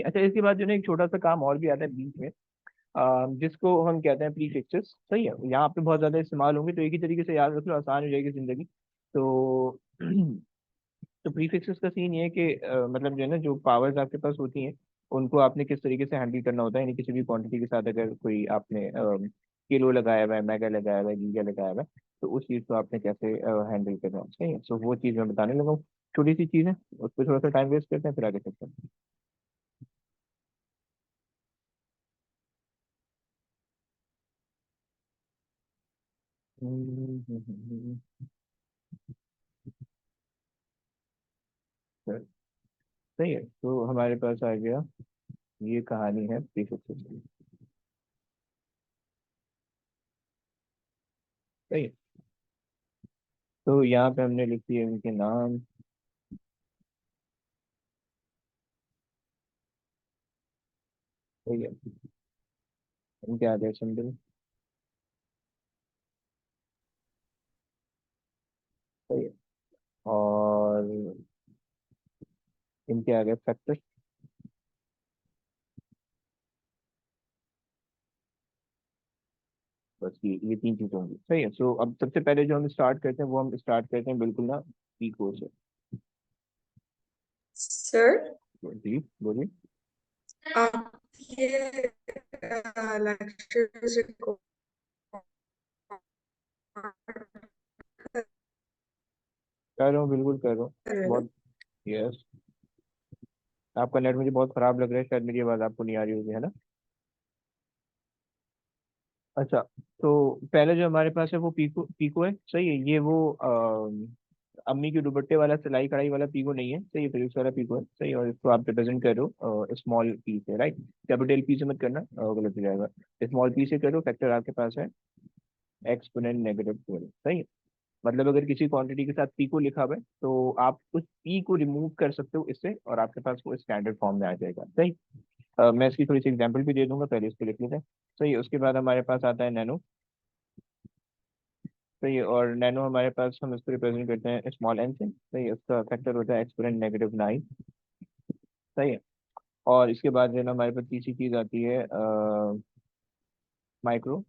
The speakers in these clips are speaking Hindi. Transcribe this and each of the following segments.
अच्छा, इसके बाद जो है एक छोटा सा काम और भी आता है बीच में, जिसको हम कहते हैं प्रीफिक्सेस। सही है, यहाँ पे बहुत ज्यादा इस्तेमाल होंगे, तो एक ही तरीके से याद रख लो, आसान हो जाएगी जिंदगी। तो तो प्रीफिक्सेस का सीन ये है कि मतलब जो है ना, जो पावर्स आपके पास होती हैं उनको आपने किस तरीके से हैंडल करना होता है। यानी किसी भी क्वांटिटी के साथ अगर कोई आपने किलो लगाया हुआ है, मेगा लगाया हुआ है, गीगा लगाया हुआ है, तो उस चीज़ को आपने कैसे हैंडल करना है। सही है, सो वो चीज़ मैं बताने लगा हूँ। छोटी सी चीज़ है, उस पर थोड़ा सा टाइम वेस्ट करते हैं, फिर आगे चलते हैं। हम्म, हम्म, हम्म, हम्म। सही है, तो हमारे पास आ गया, ये कहानी है प्रीफिक्सेस की। सही है, तो यहाँ पे हमने लिख दिए इनके नाम। सही है, इनके आगे सिंबल। सही है, और इनके आगे फैक्टर। बस ये तीन चीजें होंगी। सही है, सो अब सबसे पहले जो हम स्टार्ट करते हैं वो हम स्टार्ट करते हैं बिल्कुल ना पीको से। सर, जी बोलिए। आप ये लेक्चर रिकॉर्ड कर रहा हूँ, बिल्कुल कर रहा हूँ। कर रहे हैं ना? बहुत। यस। आपका नेट मुझे बहुत खराब लग रहा है, शायद मेरी आवाज़ आपको नहीं आ रही होगी, है ना। अच्छा, तो पहले जो हमारे पास है वो पीको पीको है। सही है, ये वो अम्मी के दुपट्टे वाला सिलाई कढ़ाई वाला पीको नहीं है। सही है, फिर वाला पीको है। सही है, और इसको आप रिप्रेजेंट कर रहे हो स्मॉल पी से, राइट। कैपिटल पी से मत करना, गलत हो जाएगा। स्मॉल पी से करो, फैक्टर आपके पास है एक्सपोनेंट -12। सही है, मतलब अगर किसी क्वांटिटी के साथ पी को लिखा हुआ है तो आप उस पी को रिमूव कर सकते हो इससे, और आपके पास वो स्टैंडर्ड फॉर्म में आ जाएगा। सही। मैं इसकी थोड़ी सी एग्जांपल भी दे दूंगा, पहले इसको लिख लेते हैं। सही है, उसके बाद हमारे पास आता है नैनो। सही है, और नैनो हमारे पास हम इसको रिप्रेजेंट करते हैं स्मॉल एन से। सही है, उसका फैक्टर होता है एक्सपोनेंट -9। सही है, और इसके बाद जो है ना हमारे पास तीसरी चीज आती है माइक्रो।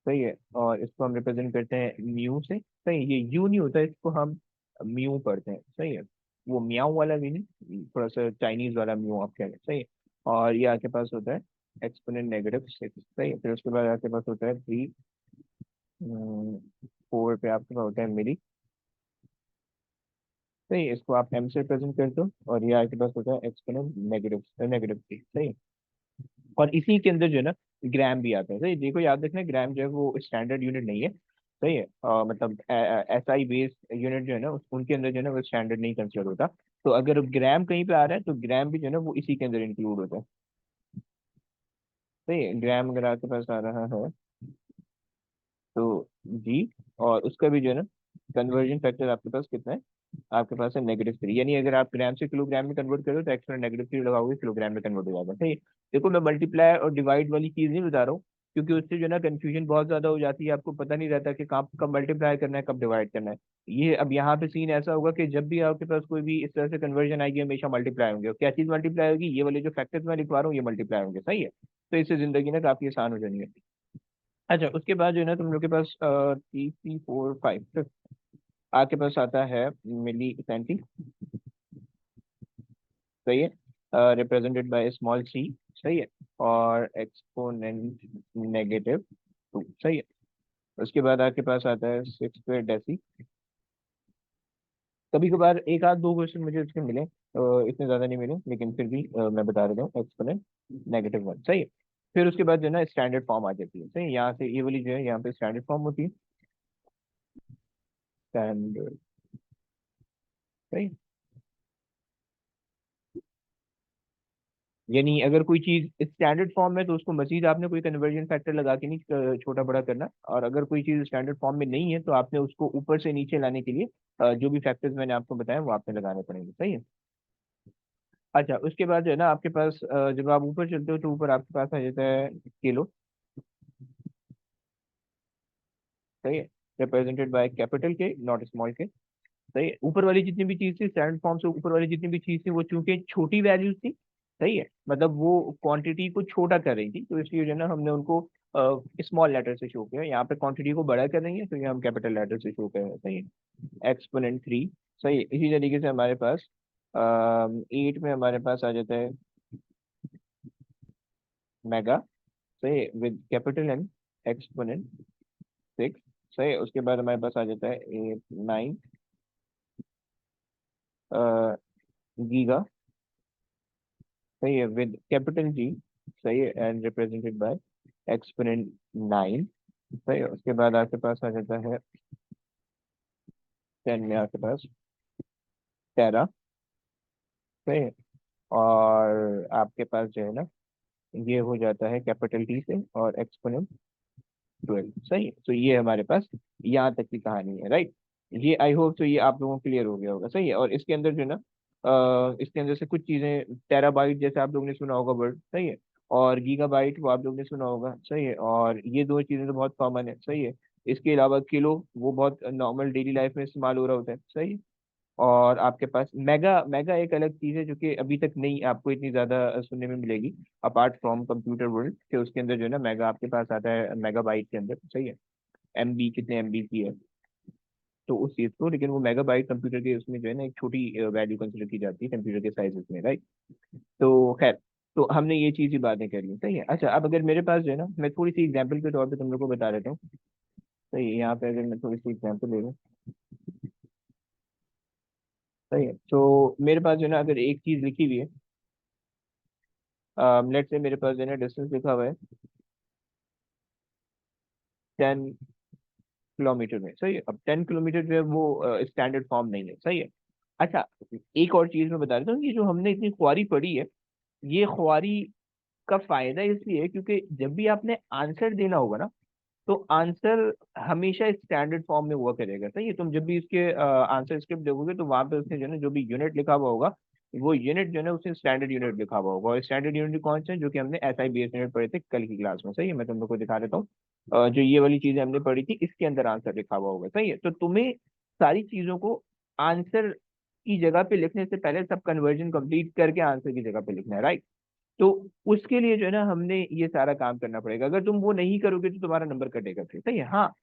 सही है, और इसको हम रिप्रेजेंट करते हैं म्यू से। सही है, ये यू नहीं होता, इसको हम म्यू पढ़ते हैं। सही है, वो म्याऊ वाला भी नहीं, थोड़ा सा चाइनीज वाला म्यू आप कह रहे हैं। सही है, और ये आपके पास होता है एक्सपोनेंट -6। सही है, फिर उसके बाद आपके पास होता है 4 पे आपके पास होता है मिली। सही है, इसको आप एम से रिप्रेजेंट करते हो, और ये आपके पास होता है एक्सपोनेंट -3। सही है, और इसी के अंदर जो है ना ग्राम भी आता है। सही, देखो याद रखना, ग्राम जो है वो स्टैंडर्ड यूनिट नहीं है। सही है, मतलब एस आई बेस यूनिट जो है ना उनके अंदर जो है ना वो स्टैंडर्ड नहीं कंसिडर होता। तो अगर ग्राम कहीं पे आ रहा है तो ग्राम भी जो है ना वो इसी के अंदर इंक्लूड होता है। सही है, ग्राम अगर आपके पास आ रहा है तो जी, और उसका भी जो है ना कन्वर्जन फैक्टर आपके पास कितना है, आपके पास है -3। यानी अगर आप ग्राम से किलोग्राम में कन्वर्ट करो तो एक्स्ट्रा -3 लगाओगे, किलोग्राम में कन्वर्ट हो जाएगा। सही है। देखो, मैं मल्टीप्लाई और डिवाइड वाली चीज नहीं बता रहा हूँ, क्योंकि उससे जो है ना कंफ्यूजन बहुत ज्यादा हो जाती है, आपको पता नहीं रहता कि कब कब मल्टीप्लाई करना है, कब डिवाइड करना है। ये अब यहाँ पे सीन ऐसा होगा कि जब भी आपके पास कोई भी इस तरह से कन्वर्जन आएगी हमेशा मल्टीप्लाई होंगे। और क्या चीज मल्टीप्लाई होगी, ये वाले जो फैक्टर्स मैं लिखवा रहा हूँ ये मल्टीप्लाई होंगे। सही है, तो इससे जिंदगी ना काफी आसान हो जानी है। अच्छा, उसके बाद जो है ना तुम लोग के पास 3 4 5 आपके पास आता है मिली सेंटी। सही है, रिप्रेजेंटेड बाय स्मॉल सी। सही है, और एक्सपोनेंट -2। सही है, उसके बाद आपके पास आता है 6 पे डेसी। कभी कभार एक आध दो क्वेश्चन मुझे उसके मिले, इतने ज्यादा नहीं मिले, लेकिन फिर भी मैं बता देता हूँ एक्सपोनेंट -1। सही है, फिर उसके बाद जो है ना स्टैंडर्ड फॉर्म आ जाती है। सही है, यहाँ से ये वाली जो है यहाँ पे स्टैंडर्ड फॉर्म होती है। स्टैंडर्ड। सही, यानी अगर कोई चीज स्टैंडर्ड फॉर्म में तो उसको मजीद आपने कोई कन्वर्जन फैक्टर लगा के नहीं छोटा बड़ा करना, और अगर कोई चीज स्टैंडर्ड फॉर्म में नहीं है तो आपने उसको ऊपर से नीचे लाने के लिए जो भी फैक्टर्स मैंने आपको बताया वो आपने लगाने पड़ेंगे। सही है। अच्छा, उसके बाद जो है ना आपके पास जब आप ऊपर चलते हो तो ऊपर आपके पास आ जाता है किलो। सही है, रिप्रेजेंटेड बाय कैपिटल के, नॉट स्मॉल के। सही है। ऊपर वाली जितनी भी चीज थी, स्टैंडर्ड फॉर्म से ऊपर वाली जितनी भी चीज थी, वो चूंकि छोटी वैल्यूज थी, सही है, मतलब वो क्वांटिटी को छोटा कर रही थी, तो इसलिए जो है ना हमने उनको स्मॉल लेटर से शो किया। यहाँ पे क्वांटिटी को बड़ा कर रही है, तो ये हम कैपिटल लेटर से शो कर रहे हैं, सही है। एक्सपोनेंट 3, सही है। इसी तरीके से हमारे पास 8 में हमारे पास आ जाता है मेगा, सही है, विद कैपिटल एम, एक्सपोनेंट 6, सही है। उसके बाद हमारे पास आ जाता है 9 गीगा, सही है, विद कैपिटल जी, सही है, एंड रिप्रेजेंटेड बाय एक्सपोनेंट 9, सही है। उसके बाद आपके पास आ जाता है 10 में आपके पास टेरा, सही है। और आपके पास जो है ना, ये हो जाता है कैपिटल टी से और एक्सपोनेंट 12, सही है। तो ये हमारे पास यहाँ तक की कहानी है, राइट। ये आई होप तो ये आप लोगों को क्लियर हो गया होगा, सही है। और इसके अंदर जो है ना, इसके अंदर से कुछ चीजें, टेराबाइट जैसे आप लोगों ने सुना होगा वर्ड, सही है, और गीगाबाइट वो आप लोगों ने सुना होगा, सही है। और ये दो चीजें तो बहुत कॉमन है, सही है। इसके अलावा किलो, वो बहुत नॉर्मल डेली लाइफ में इस्तेमाल हो रहा होता है, सही है। और आपके पास मेगा, मेगा एक अलग चीज है जो कि अभी तक नहीं आपको इतनी ज्यादा सुनने में मिलेगी, अपार्ट फ्रॉम कंप्यूटर वर्ल्ड के। उसके अंदर जो है ना मेगा आपके पास आता है मेगाबाइट के अंदर, सही है। एमबी कितने एमबी की है, तो उस चीज को, लेकिन वो मेगाबाइट कंप्यूटर के उसमें जो है ना एक छोटी वैल्यू कंसिडर की जाती है कंप्यूटर के साइज में, राइट। तो खैर, तो हमने ये चीज ही बातें कर ली, सही है। अच्छा, अब अगर मेरे पास जो है ना, मैं थोड़ी सी एग्जांपल के तौर पे तुम लोग को बता देता हूँ, सही है। यहाँ पे अगर मैं थोड़ी सी एग्जांपल ले लूँ, सही है। तो मेरे पास जो है ना अगर एक चीज लिखी हुई है, लेट से मेरे पास जो है ना डिस्टेंस लिखा हुआ है 10 किलोमीटर में, सही है। अब 10 किलोमीटर जो है वो स्टैंडर्ड फॉर्म नहीं है, सही है। अच्छा, एक और चीज मैं बता देता हूँ, ये जो हमने इतनी ख्वारी पढ़ी है, ये ख्वारी का फायदा इसलिए है क्योंकि जब भी आपने आंसर देना होगा ना, तो आंसर हमेशा स्टैंडर्ड फॉर्म में हुआ करेगा, सही है। तुम जब भी इसके आंसर स्क्रिप्ट देखोगे, तो वहां पे उसने जो है ना जो भी यूनिट लिखा हुआ होगा, वो यूनिट जो है ना उसने स्टैंडर्ड यूनिट लिखा हुआ होगा। और स्टैंडर्ड यूनिट कौन से हैं, जो कि हमने SI BS यूनिट पढ़े थे कल की क्लास में, सही है। मैं तुम लोग को दिखा देता हूँ, जो ये वाली चीजें हमने पढ़ी थी, इसके अंदर आंसर लिखा हुआ होगा, सही है। तो तुम्हें सारी चीजों को आंसर की जगह पे लिखने से पहले सब कन्वर्जन कंप्लीट करके आंसर की जगह पे लिखना है, राइट। तो उसके लिए जो है ना हमने ये सारा काम करना पड़ेगा। अगर तुम वो नहीं करोगे तो तुम्हारा नंबर कटेगा फिर, सही है। हाँ,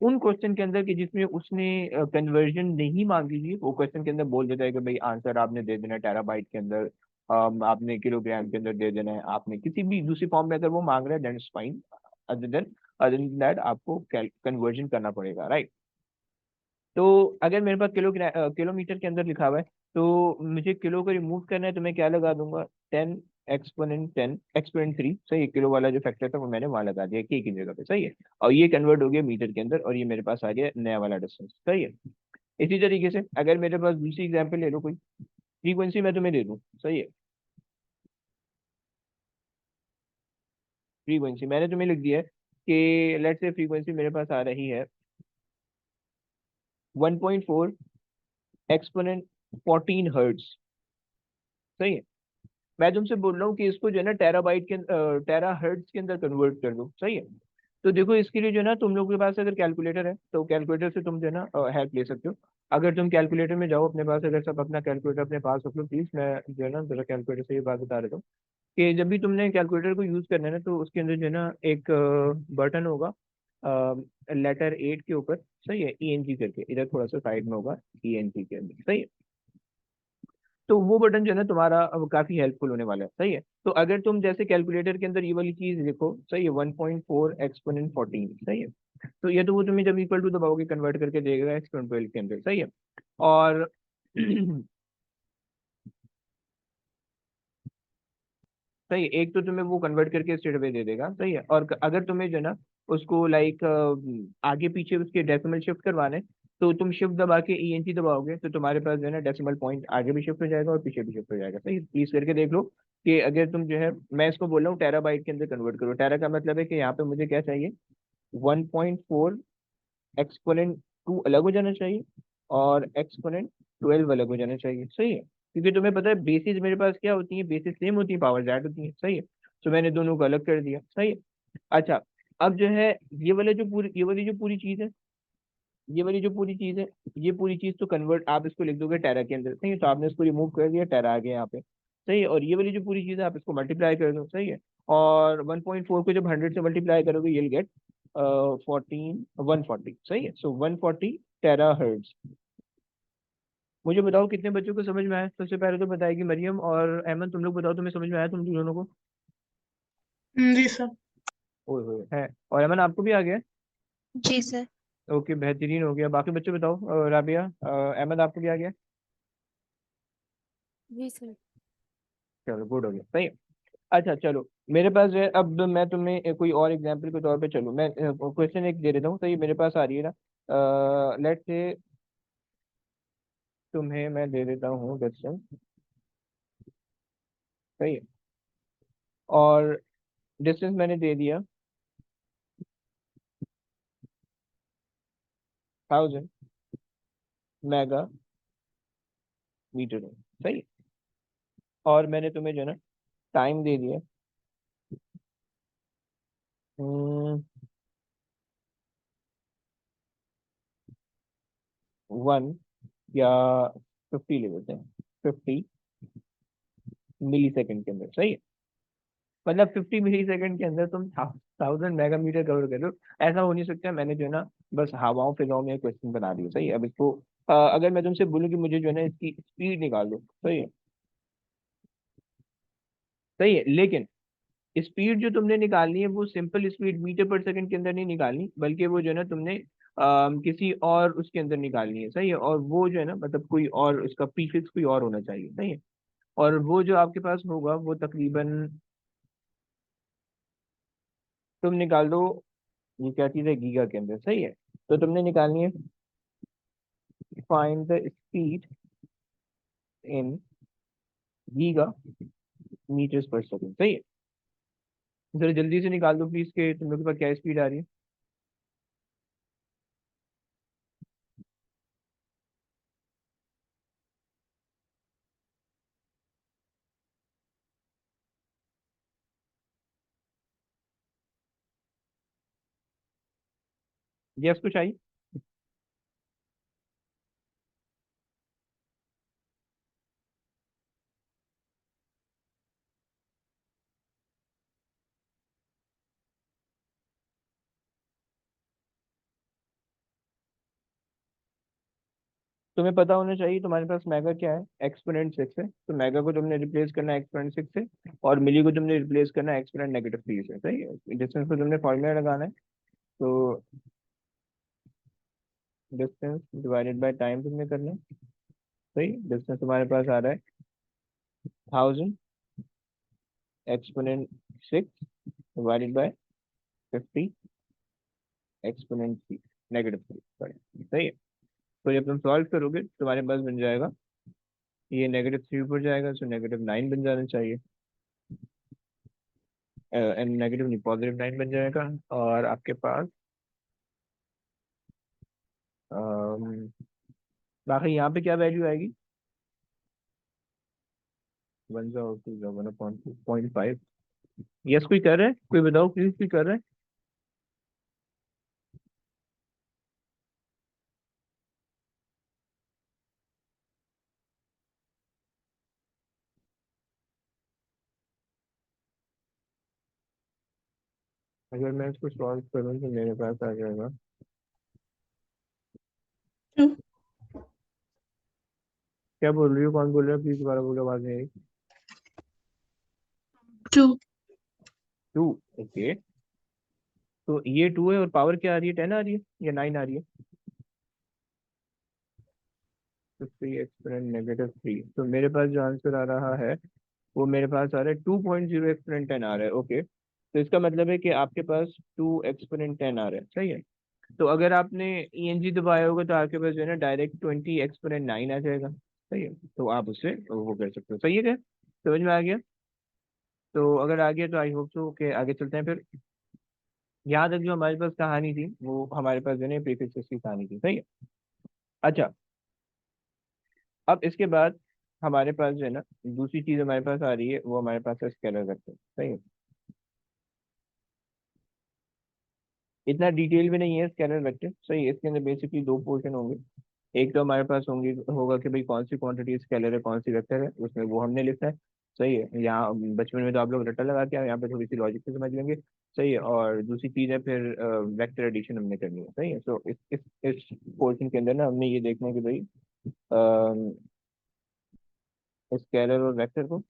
उन क्वेश्चन के अंदर कि जिसमें उसने कन्वर्जन नहीं मांगी थी, वो क्वेश्चन के अंदर बोल देता है कि भाई आंसर आपने दे देना है टेराबाइट के अंदर, आपने किलोग्राम के अंदर दे देना है, आपने किसी भी दूसरी फॉर्म में अगर वो मांग रहा है, then it's fine. Other than that आपको कन्वर्जन करना पड़ेगा, राइट। तो अगर मेरे पास किलोमीटर के अंदर लिखा हुआ है, तो मुझे किलो को रिमूव करना है, तो मैं क्या लगा दूंगा, 10 एक्सपोनेंट 3, सही है। किलो वाला जो फैक्टर था वो मैंने वहां लगा दिया के की जगह पे, सही है। और ये कन्वर्ट हो गया मीटर के अंदर, और ये मेरे पास आ गया नया वाला डिस्टेंस, सही है। इसी तरीके से अगर मेरे पास दूसरी एग्जाम्पल ले लो, कोई फ्रीक्वेंसी मैं तुम्हें दे दूँ, सही है। फ्रीक्वेंसी मैंने तुम्हें लिख दिया है कि लेट्स से फ्रीक्वेंसी मेरे पास आ रही है 1.4 एक्सपोनेंट 14 हर्ट्ज, सही है। मैं तुमसे बोल रहा हूँ कि इसको जो है ना टेराबाइट के टेरा हर्ट्ज के अंदर कन्वर्ट कर दो, सही है। तो देखो, इसके लिए जो है ना तुम लोगों के पास अगर कैलकुलेटर है, तो कैलकुलेटर से तुम जो है ना हेल्प ले सकते हो। अगर तुम कैलकुलेटर में जाओ अपने पास, अगर सब अपना कैलकुलेटर अपने पास रख लो प्लीज, मैं जो है ना जरा कैलकुलेटर से ये बात बता देता हूँ कि जब भी तुमने कैलकुलेटर को यूज करना है ना, तो उसके अंदर जो है ना एक बटन होगा लेटर 8 के ऊपर, सही है, ENG करके, इधर थोड़ा सा साइड में होगा, ENG के अंदर, सही है। तो वो बटन जो है ना तुम्हारा अब काफी हेल्पफुल होने वाला है, सही है। तो अगर तुम जैसे कैलकुलेटर के अंदर ये वाली चीज लिखो, सही है, 1.4 एक्सपोनेंट 14, सही है। तो ये तो वो तुम्हें जब इक्वल टू दबाओगे कन्वर्ट करके देगा एक्सपोनेंट 12 के अंदर, सही है। और सही है, एक तो तुम्हें वो कन्वर्ट करके स्ट्रेट अवे दे देगा, सही है। और अगर तुम्हें जो है ना उसको लाइक आगे पीछे उसके डेसिमल शिफ्ट करवाने, तो तुम शिफ्ट दबा के ENT दबाओगे, तो तुम्हारे पास जो है ना डेसिमल पॉइंट आगे भी शिफ्ट हो जाएगा और पीछे भी शिफ्ट हो जाएगा, सही है। प्लीज करके देख लो कि अगर तुम जो है, मैं इसको बोल रहा हूँ टेराबाइट के अंदर कन्वर्ट करो। टेरा का मतलब है कि यहाँ पे मुझे क्या चाहिए, 1.4 एक्सपोनेंट 2 अलग हो जाना चाहिए, और एक्सपोनेंट 12 अलग हो जाना चाहिए, सही है। क्योंकि तुम्हें पता है बेसिस मेरे पास क्या होती है, बेसिस सेम होती है, पावर ऐड होती है, सही है। तो मैंने दोनों को अलग कर दिया, सही है। अच्छा, अब जो है ये वाली जो पूरी चीज है, ये वाली जो पूरी चीज है, ये पूरी चीज तो कन्वर्ट आप इसको लिख दोगे टेरा के अंदर, सही है, तो आपने इसको रिमूव कर दिया, टेरा आ गया यहाँ पे, सही है। और ये वाली जो पूरी चीज है आप इसको मल्टीप्लाई कर दो, सही है। और 1.4 को जब 100 से मल्टीप्लाई करोगे you'll गेट 140, सही है। सो 140 टेरा हर्ट्ज। मुझे बताओ कितने बच्चों को समझ में आया? सबसे पहले तो बताएगी मरियम और अहमद, तुम लोग बताओ तुम्हें समझ में आया तुम दोनों को? जी सर। ओए होए है। और अमन आपको भी आ गया? जी सर। ओके, बेहतरीन हो गया। बाकी बच्चे बताओ, राबिया, अहमद आपको भी आ गया? जी सर। चलो गुड हो गया, सही है। अच्छा चलो, मेरे पास जो है, अब मैं तुम्हें कोई और एग्जांपल के तौर पे, चलो मैं क्वेश्चन एक दे देता हूँ, सही है, मेरे पास आ रही है ना। लेट से तुम्हें मैं दे देता हूँ क्वेश्चन, सही है। और डिस्टेंस मैंने दे दिया 1000 मेगा मीटर में, सही है। और मैंने तुम्हें जो है ना टाइम दे दिया 1 या 50 ले लेते हैं, 50 मिली सेकेंड के अंदर, सही है। मतलब 50 मिली सेकेंड के अंदर तुम 1000 मेगा मीटर कवर कर रहे हो, ऐसा हो नहीं सकता। मैंने जो है ना बस हवाओं फिजाओं में क्वेश्चन बना दिया, सही है। अब इसको अगर मैं तुमसे बोलूँ कि मुझे जो है ना इसकी स्पीड निकाल दो, सही है, सही है, लेकिन स्पीड जो तुमने निकालनी है वो सिंपल स्पीड मीटर पर सेकंड के अंदर नहीं निकालनी, बल्कि वो जो है ना तुमने किसी और उसके अंदर निकालनी है, सही है। और वो जो है ना मतलब कोई और उसका प्रीफिक्स कोई और होना चाहिए, सही है। और वो जो आपके पास होगा वो तकरीबन तुम निकाल दो, ये क्या चीज़ है, गीगा के अंदर, सही है। तो तुमने निकालनी है find the speed in giga metres per second, सही है। जरा जल्दी से निकाल दो प्लीज के तुम लोग के पास क्या स्पीड आ रही है। यस, कुछ आई? तुम्हें पता होना चाहिए तुम्हारे पास मेगा क्या है, एक्सपोनेंट 6 है, तो मेगा को तुमने रिप्लेस करना है एक्सपोनेंट 6 से, और मिली को तुमने रिप्लेस करना है एक्सपोनेंट -3 से, सही है। डिस्टेंस को तुमने फॉर्मूला लगाना है, तो डिस्टेंस डिवाइडेड बाय टाइम तुमने करना है, सही। डिस्टेंस तुम्हारे पास आ रहा है 1000 एक्सपोनेंट 6 डिवाइडेड बाय 50 एक्सपोनेंट 3, -3, सही है। तो जब तुम सॉल्व करोगे तुम्हारे पास बन जाएगा, ये -3 ऊपर जाएगा, सो -9 बन जाना चाहिए, नेगेटिव नहीं, +9 बन जाएगा। और आपके पास अम, बाकी यहाँ पे क्या वैल्यू आएगी? 1/2 1/2.5। यस, कोई कर रहा है? कोई बताओ प्लीज, कोई कर रहा है? अगर मैं इसको सॉल्व करूँ तो मेरे पास आ जाएगा, 2. क्या बोल रही हो, कौन बोल रहा है, प्लीज दोबारा बोलो, आवाज नहीं आई। 2. 2, ओके। तो ये 2 है और पावर क्या आ रही है, 10 आ रही है या 9 आ रही है? 50 एक्सपोनेंट -3, तो मेरे पास जो आंसर आ रहा है वो मेरे पास आ रहा है 2.0 एक्सपोनेंट 10 आ रहा है, ओके। तो इसका मतलब है कि आपके पास 2 एक्सपोनेंट 10 आ रहा है, सही है। तो अगर आपने ईएनजी दबाया होगा तो आपके पास जो है ना डायरेक्ट 20 एक्सपोनेंट 9 आ जाएगा, सही है। तो आप उससे वो कर सकते हो, सही है क्या? समझ में आ गया? तो अगर आ गया तो आई होप सो कि आगे चलते हैं फिर। यहाँ तक जो हमारे पास कहानी थी वो हमारे पास जो है प्रीफिक्सेस की कहानी थी, सही है। अच्छा, अब इसके बाद हमारे पास जो है ना दूसरी चीज हमारे पास आ रही है, वो हमारे पास है स्केलर वेक्टर, सही है। इतना डिटेल में नहीं है स्केलर वेक्टर, सही है। इसके अंदर बेसिकली दो पोर्शन होंगे। एक तो हमारे पास होंगी होगा कि भाई कौन सी क्वांटिटी स्केलर है कौन सी वेक्टर है, उसमें वो हमने लिखना है। सही है, यहाँ बचपन में तो आप लोग रट्टा लगा के आए, यहाँ पे थोड़ी सी लॉजिक से समझ लेंगे। सही है। और दूसरी चीज है फिर वेक्टर एडिशन हमने करनी है। सही है। तो इस पोर्शन के अंदर ना हमने ये देखना है कि भाई स्केलर और वेक्टर को